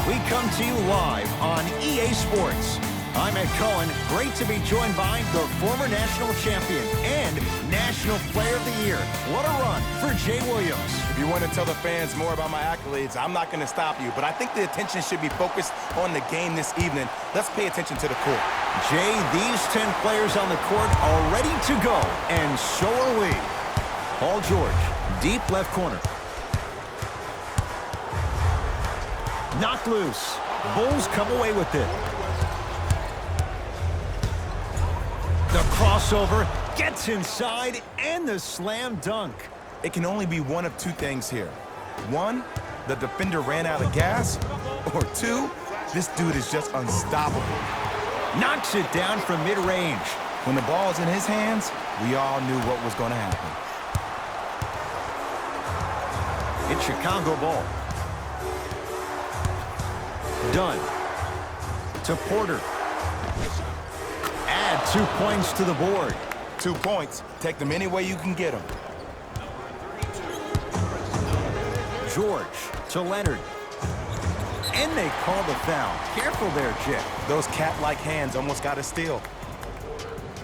We come to you live on EA Sports. I'm Ed Cohen. Great to be joined by the former national champion and National Player of the Year. What a run for Jay Williams. If you want to tell the fans more about my accolades, I'm not going to stop you, but I think the attention should be focused on the game this evening. Let's pay attention to the court. Jay, these 10 players on the court are ready to go, and so are we. Paul George, deep left corner. Knocked loose. Bulls come away with it. The crossover gets inside, and the slam dunk. It can only be one of two things here. One, the defender ran out of gas, or two, this dude is just unstoppable. Knocks it down from mid-range. When the ball is in his hands, we all knew what was going to happen. It's Chicago ball. Dunn to Porter. Add 2 points to the board. 2 points. Take them any way you can get them. George to Leonard. And they call the foul. Careful there, Jay. Those cat-like hands almost got a steal.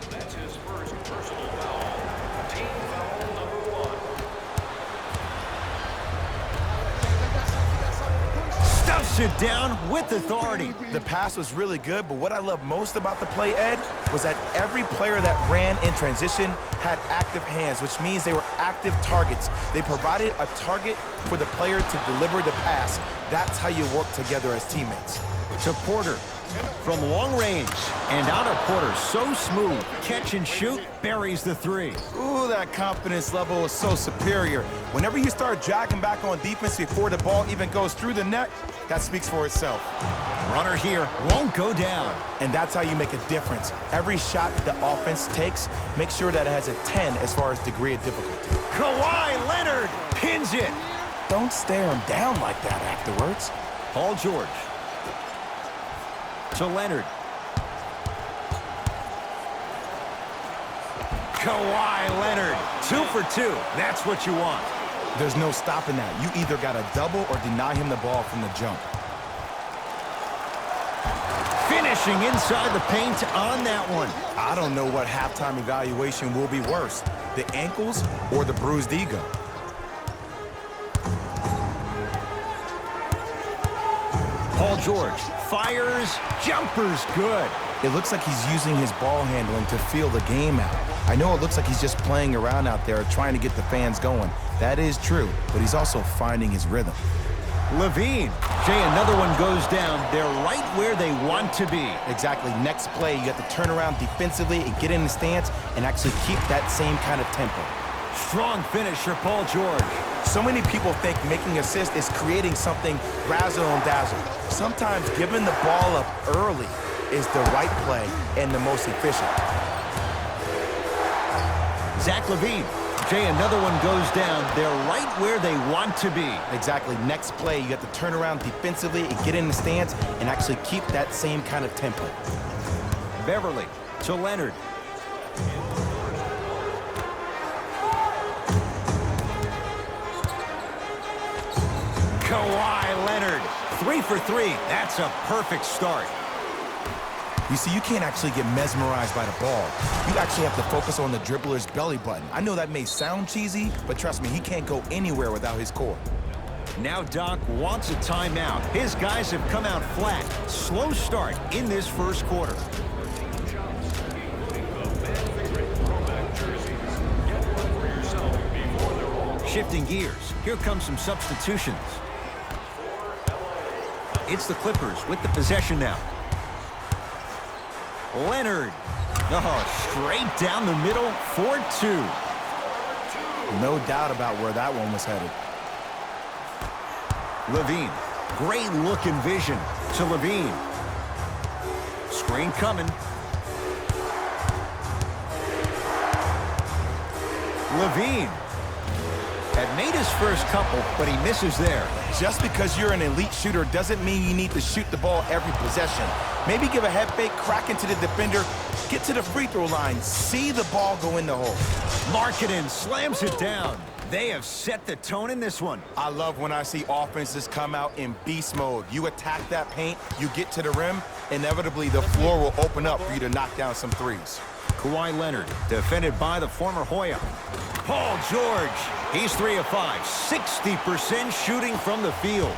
That's his first personal foul. Team foul number 1. Stuffs it down with authority. The pass was really good, but what I love most about the play, Ed, was that every player that ran in transition had active hands, which means they were active targets. They provided a target for the player to deliver the pass. That's how you work together as teammates. To Porter from long range. And out of Porter, so smooth. Catch and shoot, buries the three. Ooh, that confidence level is so superior. Whenever you start jogging back on defense before the ball even goes through the net, that speaks for itself. Runner here won't go down. And that's how you make a difference. Every shot the offense takes, make sure that it has a 10 as far as degree of difficulty. Kawhi Leonard pins it. Don't stare him down like that afterwards. Paul George to Leonard. Kawhi Leonard, 2 for 2. That's what you want. There's no stopping that. You either got to double or deny him the ball from the jump. Finishing inside the paint on that one. I don't know what halftime evaluation will be worse, the ankles or the bruised ego. Paul George fires, jumpers good. It looks like he's using his ball handling to feel the game out. I know it looks like he's just playing around out there trying to get the fans going. That is true, but he's also finding his rhythm. Levine. Jay, another one goes down. They're right where they want to be. Exactly. Next play, you have to turn around defensively and get in the stance and actually keep that same kind of tempo. Strong finish for Paul George. So many people think making assists is creating something razzle and dazzle. Sometimes giving the ball up early is the right play and the most efficient. Zach Levine. Jay, another one goes down. They're right where they want to be. Exactly. Next play, you have to turn around defensively and get in the stance and actually keep that same kind of tempo. Beverly to Leonard. Kawhi Leonard, 3 for 3. That's a perfect start. You see, you can't actually get mesmerized by the ball. You actually have to focus on the dribbler's belly button. I know that may sound cheesy, but trust me, he can't go anywhere without his core. Now Doc wants a timeout. His guys have come out flat. Slow start in this first quarter. Shifting gears. Here comes some substitutions. It's the Clippers with the possession now. Leonard. Oh, straight down the middle for 2. No doubt about where that one was headed. Levine. Great look and vision to Levine. Screen coming. Levine had made his first couple, but he misses there. Just because you're an elite shooter doesn't mean you need to shoot the ball every possession. Maybe give a head fake, crack into the defender, get to the free throw line, see the ball go in the hole. Markkanen slams it down. They have set the tone in this one. I love when I see offenses come out in beast mode. You attack that paint, you get to the rim, inevitably the floor will open up for you to knock down some threes. Kawhi Leonard, defended by the former Hoya. Paul George, he's 3 of 5, 60% shooting from the field.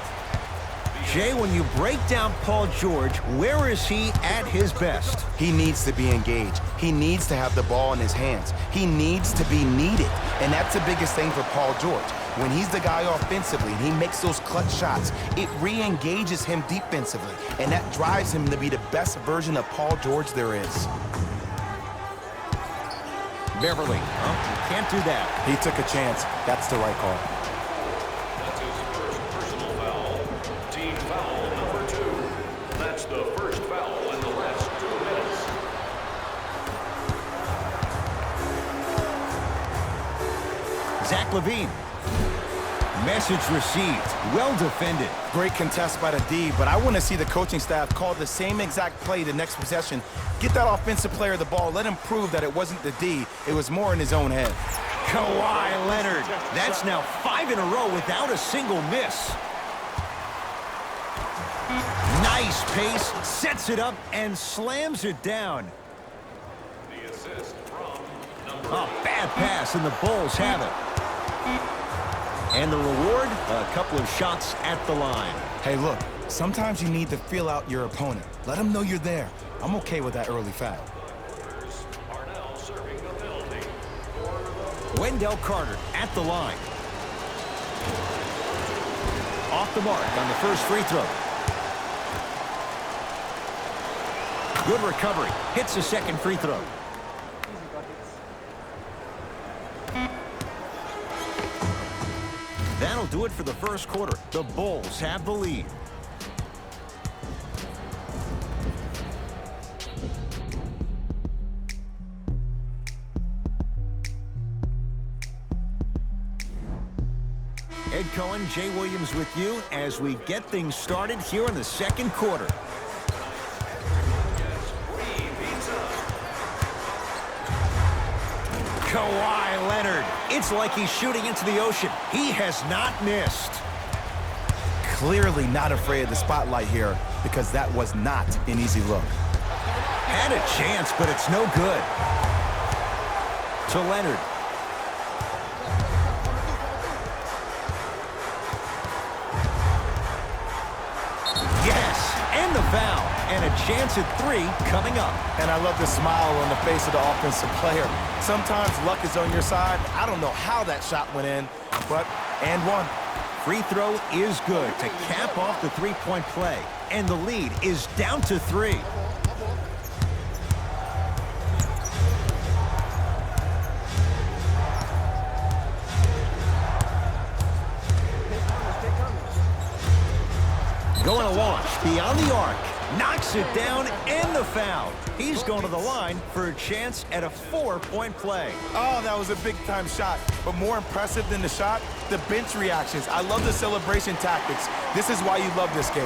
Jay, when you break down Paul George, where is he at his best? He needs to be engaged. He needs to have the ball in his hands. He needs to be needed. And that's the biggest thing for Paul George. When he's the guy offensively and he makes those clutch shots, it re-engages him defensively. And that drives him to be the best version of Paul George there is. Beverly, you can't do that. He took a chance. That's the right call. That's his first personal foul. Team foul number 2. That's the first foul in the last 2 minutes. Zach LaVine. Message received. Well defended. Great contest by the D, but I want to see the coaching staff call the same exact play the next possession. Get that offensive player the ball. Let him prove that it wasn't the D. It was more in his own head. Kawhi Leonard. That's now 5 in a row without a single miss. Nice pace. Sets it up and slams it down. The assist from number A bad pass, and the Bulls have it. And the reward, a couple of shots at the line. Hey, look, sometimes you need to feel out your opponent. Let them know you're there. I'm okay with that early foul. are now serving the penalty. Wendell Carter at the line. Off the mark on the first free throw. Good recovery. Hits the second free throw. That'll do it for the first quarter. The Bulls have the lead. Ed Cohen, Jay Williams with you as we get things started here in the second quarter. Kawhi Leonard. It's like he's shooting into the ocean. He has not missed. Clearly not afraid of the spotlight here because that was not an easy look. Had a chance, but it's no good. To Leonard. Yes, and the foul. And a chance at 3 coming up. And I love the smile on the face of the offensive player. Sometimes luck is on your side. I don't know how that shot went in, but and one. Free throw is good to cap off the three-point play. And the lead is down to 3. Going to launch beyond the arc. Knocks it down and the foul. He's going to the line for a chance at a 4-point play. Oh, that was a big-time shot. But more impressive than the shot, the bench reactions. I love the celebration tactics. This is why you love this game.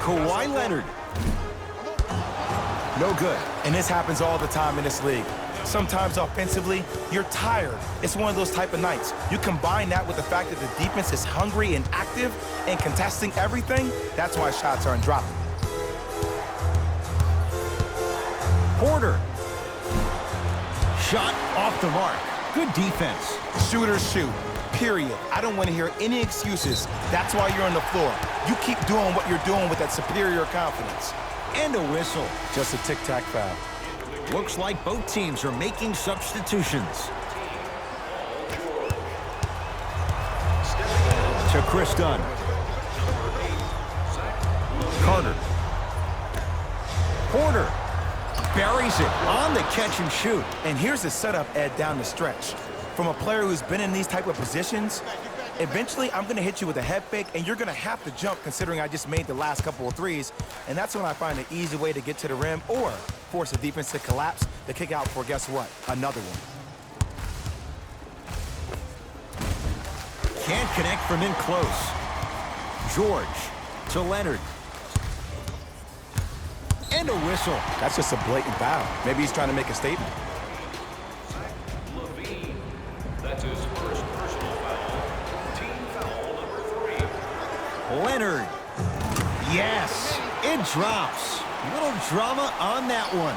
Kawhi Leonard. No good. And this happens all the time in this league. Sometimes offensively, you're tired. It's one of those type of nights. You combine that with the fact that the defense is hungry and active and contesting everything, that's why shots aren't dropping. Porter. Shot off the mark. Good defense. Shooters shoot, period. I don't want to hear any excuses. That's why you're on the floor. You keep doing what you're doing with that superior confidence. And a whistle. Just a tic-tac foul. Looks like both teams are making substitutions. To Chris Dunn. Carter. Porter. Buries it on the catch and shoot. And here's the setup, Ed, down the stretch. From a player who's been in these type of positions, eventually I'm going to hit you with a head fake, and you're going to have to jump considering I just made the last couple of threes. And that's when I find an easy way to get to the rim or force the defense to collapse to kick out for, guess what, another one. Can't connect from in close. George to Leonard. And a whistle. That's just a blatant foul. Maybe he's trying to make a statement. LaVine. That's Leonard. Yes, it drops. Little drama on that one.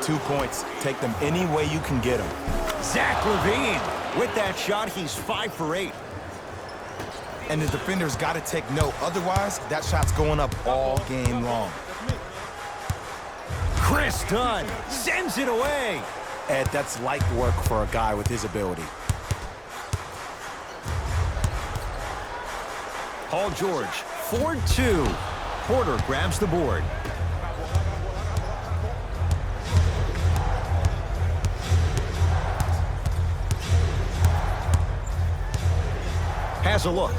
2 points. Take them any way you can get them. Zach LaVine. With that shot, he's 5 for 8. And the defender's got to take note. Otherwise, that shot's going up all game long. Chris Dunn sends it away. Ed, that's light work for a guy with his ability. Paul George, 4-2. Porter grabs the board. Has a look.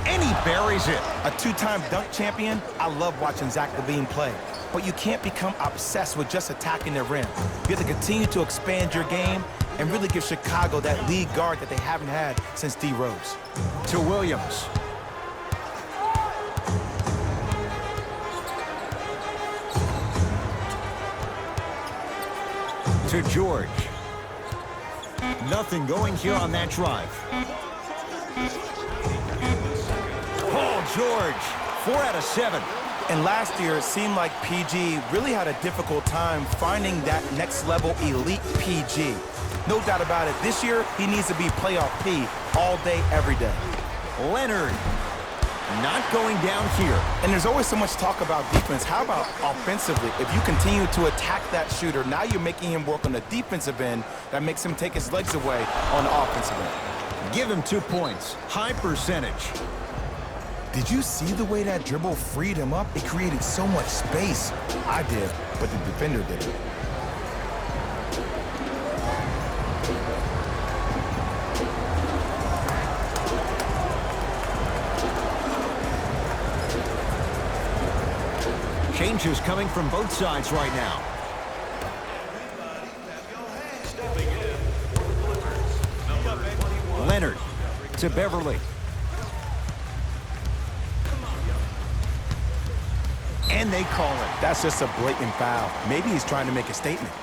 And he buries it. A 2-time dunk champion, I love watching Zach LaVine play. But you can't become obsessed with just attacking the rim. You have to continue to expand your game and really give Chicago that lead guard that they haven't had since D. Rose. To Williams. To George. Nothing going here on that drive. Paul George, 4 out of 7. And last year, it seemed like PG really had a difficult time finding that next level elite PG. No doubt about it, this year, he needs to be playoff P all day, every day. Leonard, not going down here. And there's always so much talk about defense. How about offensively? If you continue to attack that shooter, now you're making him work on the defensive end. That makes him take his legs away on the offensive end. Give him 2 points. High percentage. Did you see the way that dribble freed him up? It created so much space. I did, but the defender didn't. Changes coming from both sides right now. Leonard to Beverly. And they call it. That's just a blatant foul. Maybe he's trying to make a statement.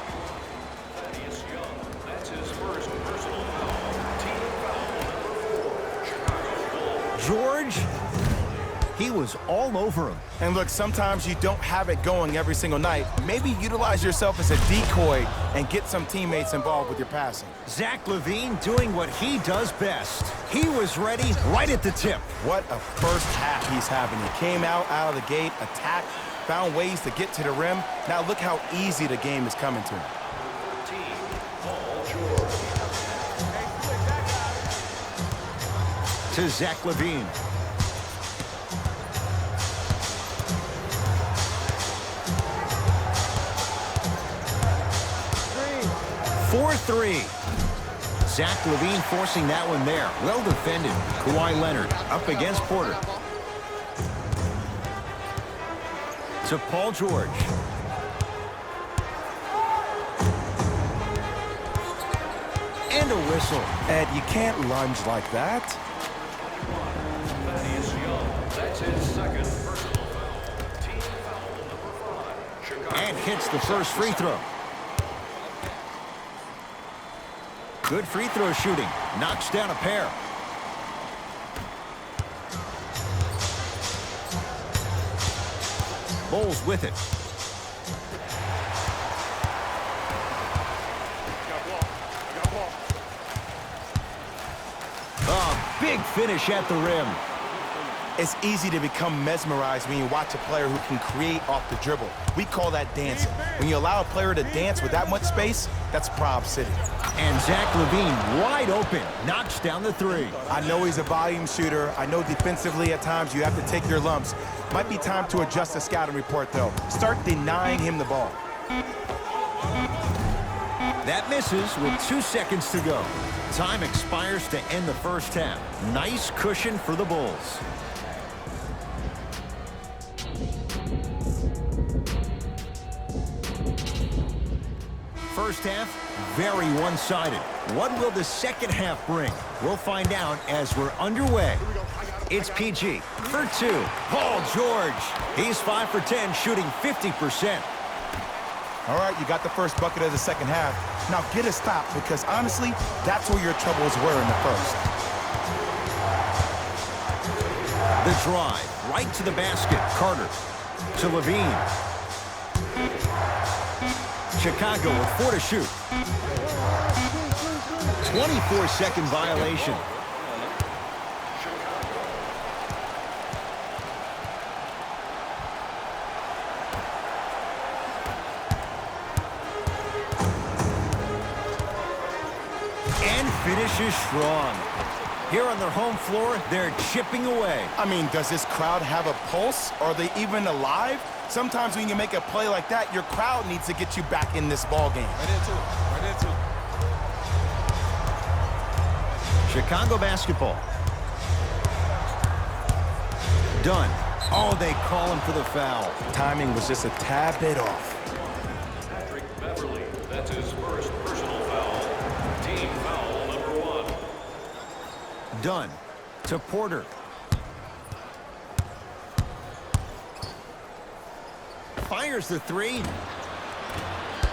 That's his first personal foul. Team foul number 4. Chicago Bulls. George, he was all over him. And look, sometimes you don't have it going every single night. Maybe utilize yourself as a decoy and get some teammates involved with your passing. Zach LaVine doing what he does best. He was ready right at the tip. What a first half he's having. He came out of the gate, attacked, found ways to get to the rim. Now look how easy the game is coming to him. 14, Paul George. To Zach LaVine. For 3. Zach LaVine forcing that one there. Well defended. Kawhi Leonard up against Porter. To Paul George. And a whistle. Ed, you can't lunge like that. Thaddeus Young. That's his second personal foul. Team foul number 5. Chicago. And hits the first free throw. Good free throw shooting. Knocks down a pair. Bulls with it. A big finish at the rim. It's easy to become mesmerized when you watch a player who can create off the dribble. We call that dancing. When you allow a player to dance with that much space, that's Prob City. And Zach LaVine wide open. Knocks down the 3. I know he's a volume shooter. I know defensively at times you have to take your lumps. Might be time to adjust the scouting report, though. Start denying him the ball. That misses with 2 seconds to go. Time expires to end the first half. Nice cushion for the Bulls. First half, very one-sided. What will the second half bring? We'll find out as we're underway. It's PG for 2. Paul George. He's 5 for 10, shooting 50%. All right, you got the first bucket of the second half. Now get a stop, because honestly, that's where your troubles were in the first. The drive, right to the basket. Carter to Levine. Chicago with 4 to shoot. 24-second violation. And finishes strong. Here on their home floor, they're chipping away. I mean, does this crowd have a pulse? Are they even alive? Sometimes when you make a play like that, your crowd needs to get you back in this ball game. Right there, too. Right there, too. Chicago basketball. Dunn. Oh, they call him for the foul. Timing was just a tad bit off. Patrick Beverly, that's his first personal foul. Team foul number 1. Dunn to Porter. Fires the 3.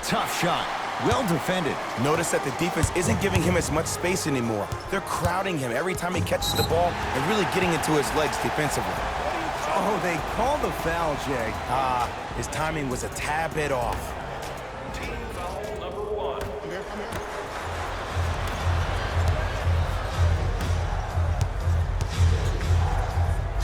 Tough shot. Well defended. Notice that the defense isn't giving him as much space anymore. They're crowding him every time he catches the ball and really getting into his legs defensively. Oh, they called the foul, Jay. His timing was a tad bit off. Team foul number 1.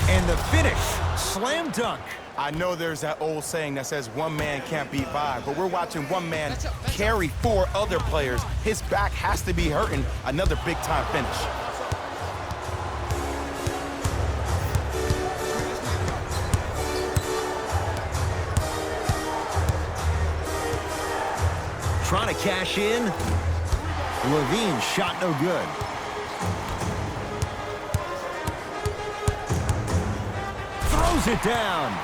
And the finish. Slam dunk. I know there's that old saying that says one man can't beat 5, but we're watching one man carry 4 other players. His back has to be hurting. Another big-time finish. Trying to cash in. Levine shot no good. Throws it down.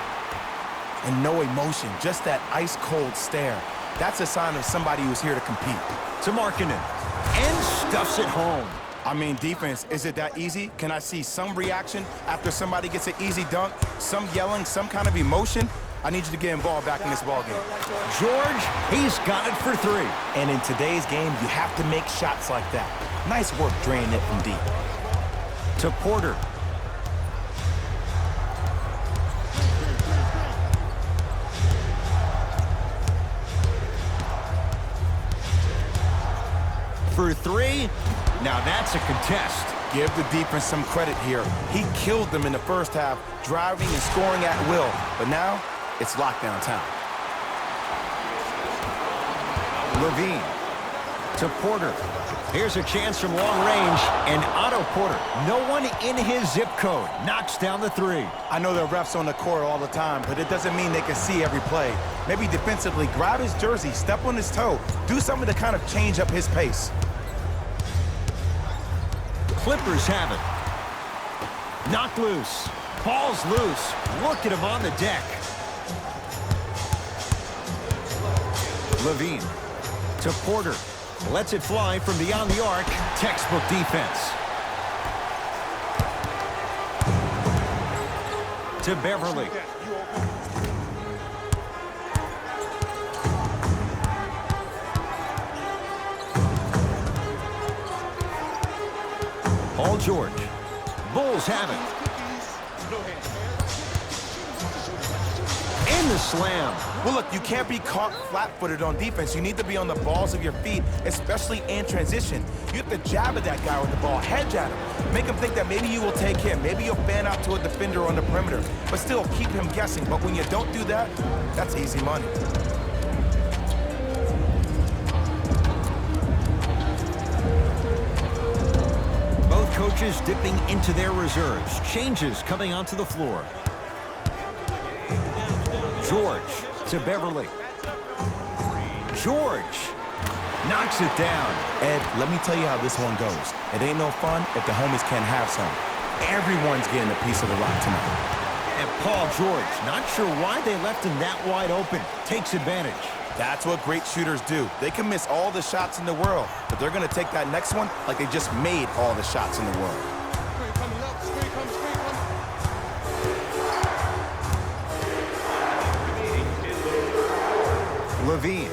And no emotion, just that ice-cold stare. That's a sign of somebody who's here to compete. To Markkanen. And stuffs it home. I mean, defense, is it that easy? Can I see some reaction after somebody gets an easy dunk? Some yelling, some kind of emotion? I need you to get involved back in this ballgame. George, he's got it for 3. And in today's game, you have to make shots like that. Nice work draining it from deep. To Porter. For 3. Now that's a contest. Give the defense some credit here. He killed them in the first half, driving and scoring at will. But now, it's lockdown time. Levine to Porter. Here's a chance from long range, and Otto Porter, no one in his zip code, knocks down the 3. I know there are refs on the court all the time, but it doesn't mean they can see every play. Maybe defensively, grab his jersey, step on his toe, do something to kind of change up his pace. Clippers have it. Knocked loose. Ball's loose. Look at him on the deck. Levine to Porter. Lets it fly from beyond the arc. Textbook defense. To Beverly. Paul George. Bulls have it. And the slam. Well, look, you can't be caught flat-footed on defense. You need to be on the balls of your feet, especially in transition. You have to jab at that guy with the ball, hedge at him. Make him think that maybe you will take him. Maybe you'll fan out to a defender on the perimeter, but still keep him guessing. But when you don't do that, that's easy money. Both coaches dipping into their reserves. Changes coming onto the floor. George to Beverly. George knocks it down. Ed, let me tell you how this one goes. It ain't no fun if the homies can't have some. Everyone's getting a piece of the rock tonight. And Paul George, not sure why they left him that wide open. Takes advantage. That's what great shooters do. They can miss all the shots in the world, but they're going to take that next one like they just made all the shots in the world. Levine.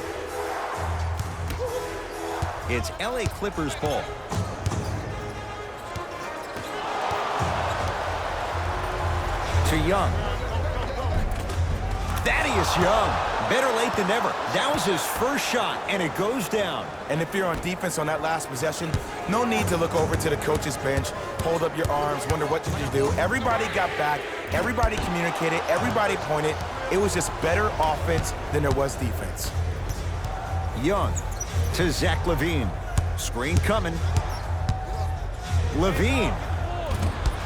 It's LA Clippers ball. To Young. Thaddeus Young. Better late than never. That was his first shot, and it goes down. And if you're on defense on that last possession, no need to look over to the coach's bench, hold up your arms, wonder what did you do. Everybody got back. Everybody communicated. Everybody pointed. It was just better offense than there was defense. Young to Zach LaVine. Screen coming. LaVine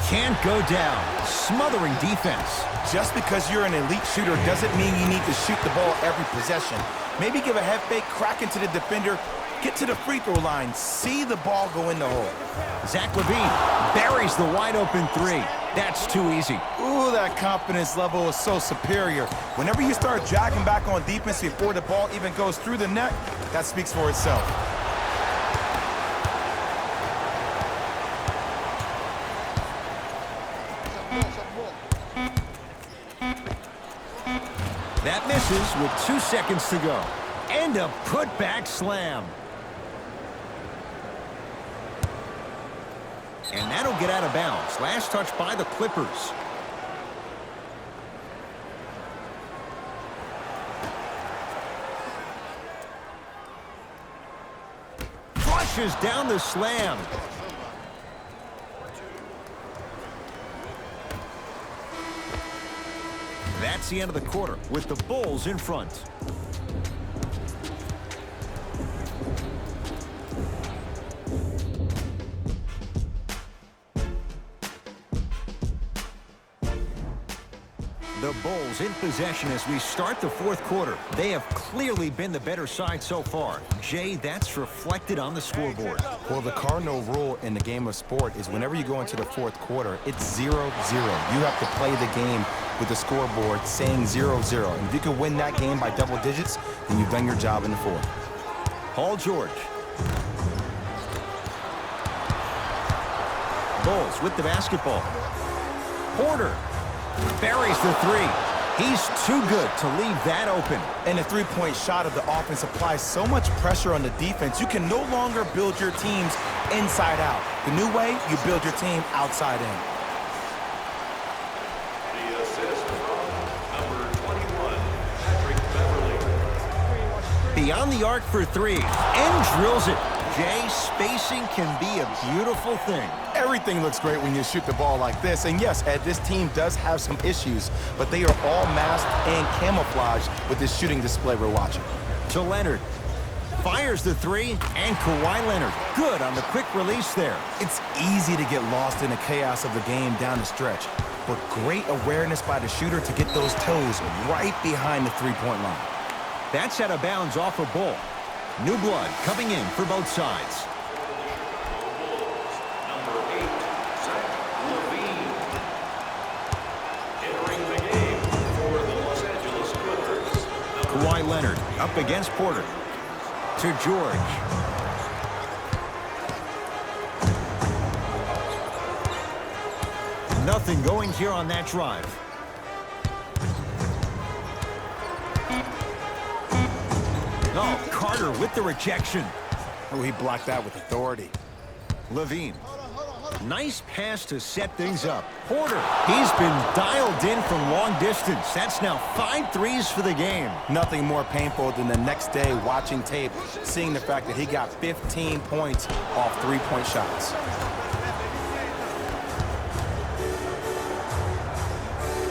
can't go down. Smothering defense. Just because you're an elite shooter doesn't mean you need to shoot the ball every possession. Maybe give a head fake, crack into the defender, get to the free throw line, see the ball go in the hole. Zach LaVine buries the wide open three. That's too easy. Ooh, that confidence level is so superior. Whenever you start dragging back on defense before the ball even goes through the net, that speaks for itself. That misses with 2 seconds to go. And a putback slam. And that'll get out of bounds. Last touch by the Clippers. Flushes down the slam. That's the end of the quarter with the Bulls in front. The Bulls in possession as we start the fourth quarter. They have clearly been the better side so far. Jay, that's reflected on the scoreboard. Well, the cardinal rule in the game of sport is whenever you go into the fourth quarter, it's 0-0. You have to play the game with the scoreboard saying 0-0. And if you can win that game by double digits, then you've done your job in the fourth. Paul George. Bulls with the basketball. Porter buries the three. He's too good to leave that open. And the three-point shot of the offense applies so much pressure on the defense, you can no longer build your teams inside out. The new way, you build your team outside in. The assist from number 21, Patrick Beverly. Beyond the arc for three. And drills it. Jay, spacing can be a beautiful thing. Everything looks great when you shoot the ball like this. And yes, Ed, this team does have some issues, but they are all masked and camouflaged with this shooting display we're watching. To Leonard. Fires the three, and Kawhi Leonard. Good on the quick release there. It's easy to get lost in the chaos of the game down the stretch, but great awareness by the shooter to get those toes right behind the three-point line. That's out of bounds off a Bull. New blood coming in for both sides. Number 8, Zach LaVine. Entering the game for the Los Angeles Clippers. Kawhi Leonard up against Porter. To George. Nothing going here on that drive. Oh, Carter with the rejection. Oh, he blocked that with authority. LaVine. Nice pass to set things up. Porter, he's been dialed in from long distance. That's now 5 threes for the game. Nothing more painful than the next day watching tape, seeing the fact that he got 15 points off three-point shots.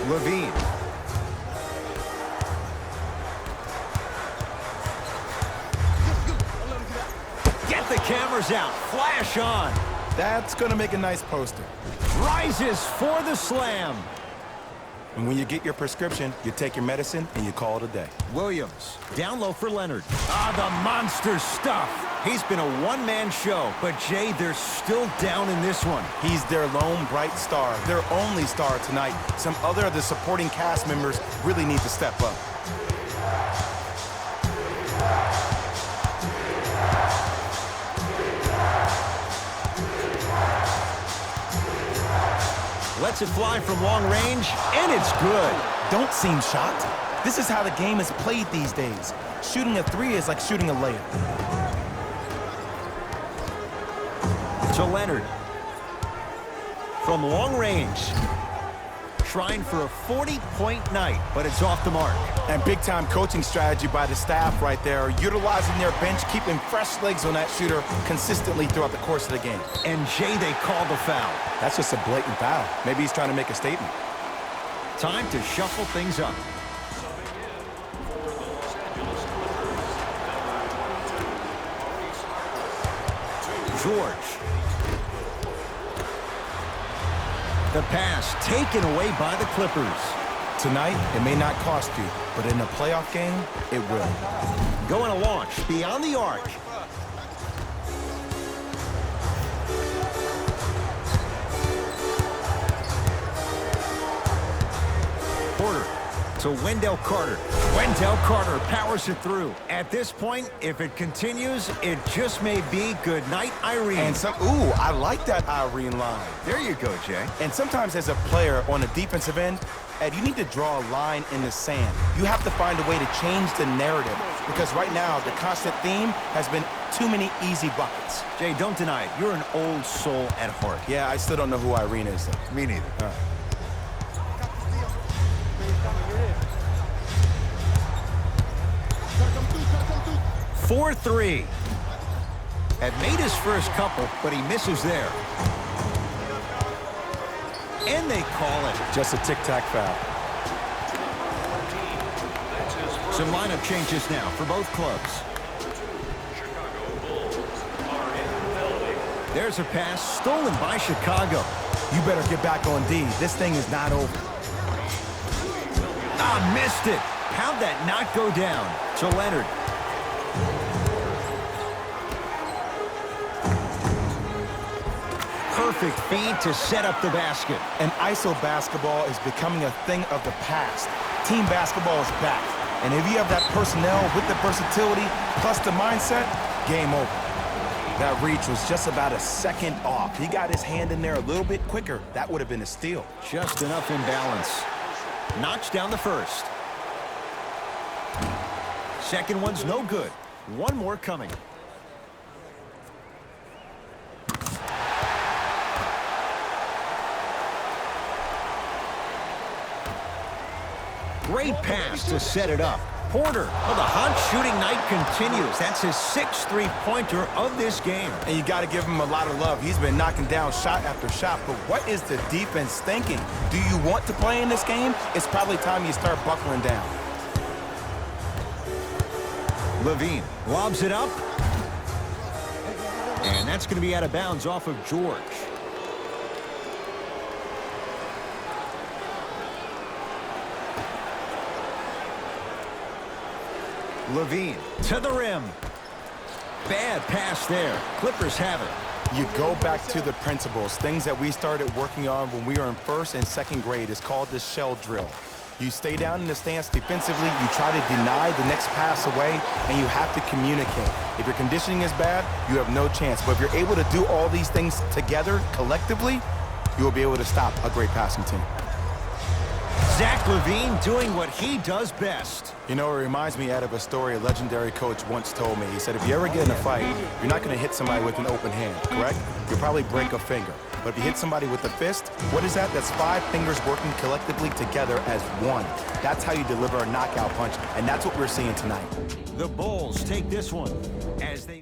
LaVine. Get the cameras out. Flash on. That's going to make a nice poster. Rises for the slam. And when you get your prescription, you take your medicine and you call it a day. Williams. Down low for Leonard. Ah, the monster stuff. He's been a one-man show, but Jay, they're still down in this one. He's their lone bright star, their only star tonight. Some other of the supporting cast members really need to step up. Lets it fly from long range, and it's good. Don't seem shocked. This is how the game is played these days. Shooting a three is like shooting a layup. To Leonard. From long range. trying for a 40-point night, but it's off the mark. And big-time coaching strategy by the staff right there, utilizing their bench, keeping fresh legs on that shooter consistently throughout the course of the game. And Jay, they call the foul. That's just a blatant foul. Maybe he's trying to make a statement. Time to shuffle things up. George. The pass taken away by the Clippers. Tonight, it may not cost you, but in a playoff game, it will. Going to launch beyond the arc. Porter to Wendell Carter. Wendell Carter powers it through. At this point, if it continues, it just may be good night, Irene. And ooh, I like that Irene line. There you go, Jay. And sometimes as a player on the defensive end, Ed, you need to draw a line in the sand. You have to find a way to change the narrative because right now the constant theme has been too many easy buckets. Jay, don't deny it. You're an old soul at heart. Yeah, I still don't know who Irene is, though. Me neither. 4-3. Had made his first couple, but he misses there. And they call it. Just a tic-tac foul. Some lineup changes now for both clubs. There's a pass stolen by Chicago. You better get back on D. This thing is not over. Ah, missed it. How'd that not go down? To Leonard. Perfect feed to set up the basket. And ISO basketball is becoming a thing of the past. Team basketball is back. And if you have that personnel with the versatility plus the mindset, game over. That reach was just about a second off. He got his hand in there a little bit quicker. That would have been a steal. Just enough imbalance. Knocks down the first. Second one's no good. One more coming. Great pass to set it up. Porter, well, the hot shooting night continues. That's his 6th three-pointer of this game. And you got to give him a lot of love. He's been knocking down shot after shot. But what is the defense thinking? Do you want to play in this game? It's probably time you start buckling down. Levine lobs it up. And that's going to be out of bounds off of George. Levine to the rim. Bad pass there. Clippers have it. You go back to the principles, things that we started working on when we were in 1st and 2nd grade. It's called the shell drill. You stay down in the stance defensively, you try to deny the next pass away, and you have to communicate. If your conditioning is bad, you have no chance. But if you're able to do all these things together, collectively, you will be able to stop a great passing team. Zach LaVine doing what he does best. You know, it reminds me, Ed, of a story a legendary coach once told me. He said, if you ever get in a fight, you're not going to hit somebody with an open hand, correct? You'll probably break a finger. But if you hit somebody with a fist, what is that? That's 5 fingers working collectively together as one. That's how you deliver a knockout punch, and that's what we're seeing tonight. The Bulls take this one as they